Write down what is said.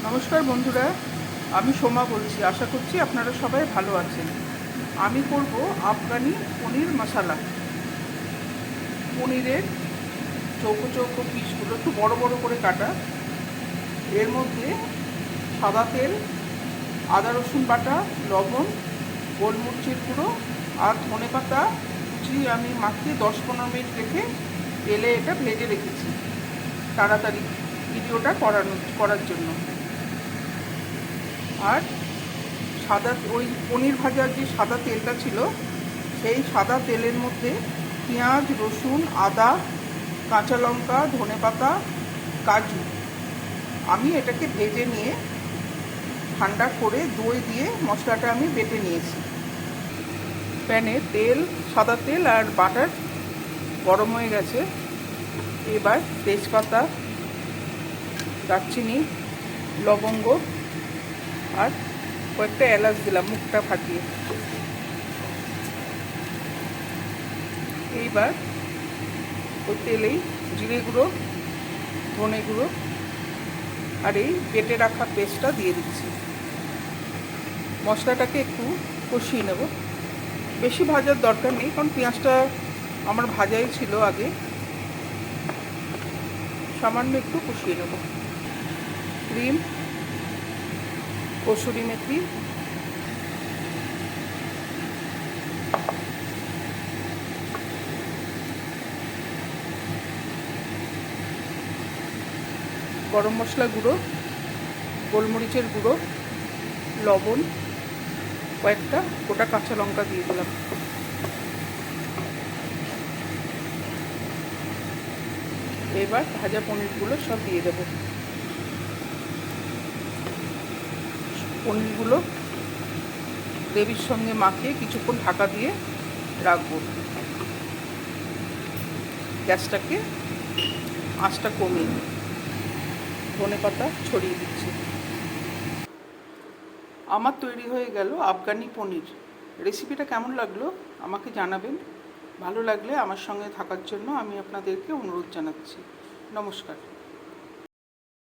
নমস্কার বন্ধুরা, আমি সোমা বলছি। আশা করছি আপনারা সবাই ভালো আছেন। আমি করব আফগানি পনির মশলা। পনিরের চৌকো চৌকো পিসগুলো একটু বড় বড় করে কাটা, এর মধ্যে সাদা তেল, আদা রসুন বাটা, লবণ, গোলমরিচের গুঁড়ো আর ধনেপাতা কুচি আমি মাখিয়ে 10-15 মিনিট রেখে তেলে এটা ভেজে রেখেছি তাড়াতাড়ি ভিডিওটা করার জন্য। আর সাদা ওই পনির ভাজার যে সাদা তেলটা ছিল, সেই সাদা তেলের মধ্যে পেঁয়াজ, রসুন, আদা, কাঁচা লঙ্কা, ধনেপাতা, কাজু আমি এটাকে ভেজে নিয়ে ঠান্ডা করে দই দিয়ে মশলাটা আমি বেটে নিয়েছি। প্যানে তেল, সাদা তেল আর বাটার গরম হয়ে গেছে। এবার তেজপাতা, দারচিনি, লবঙ্গ আর কয়েকটা এলাচ দিলাম মুখটা ফাটিয়ে। এইবার ওই তেলেই জিরে গুঁড়ো, ধনে গুঁড়ো আর এই বেটে রাখা পেস্টটা দিয়ে দিচ্ছি। মশলাটাকে একটু কষিয়ে নেব। বেশি ভাজার দরকার নেই, কারণ পেঁয়াজটা আমার ভাজাই ছিল আগে। সামান্য একটু কষিয়ে নেব। ক্রিম, কসুরি মেথি, গরম মশলা গুঁড়ো, গোলমরিচের গুঁড়ো, লবণ, কয়েকটা গোটা কাঁচা লঙ্কা দিয়ে দিলাম। এবার ভাজা পনিরগুলো সব দিয়ে দেবো। পনিরগুলো গ্রেভির সঙ্গে মাখিয়ে কিছুক্ষণ ঢাকা দিয়ে রাখবো। গ্যাসটাকে আঁচটা কমিয়ে ধনেপাতা ছড়িয়ে দিচ্ছি। আমার তৈরি হয়ে গেল আফগানি পনির। রেসিপিটা কেমন লাগলো আমাকে জানাবেন। ভালো লাগলে আমার সঙ্গে থাকার জন্য আমি আপনাদেরকে অনুরোধ জানাচ্ছি। নমস্কার।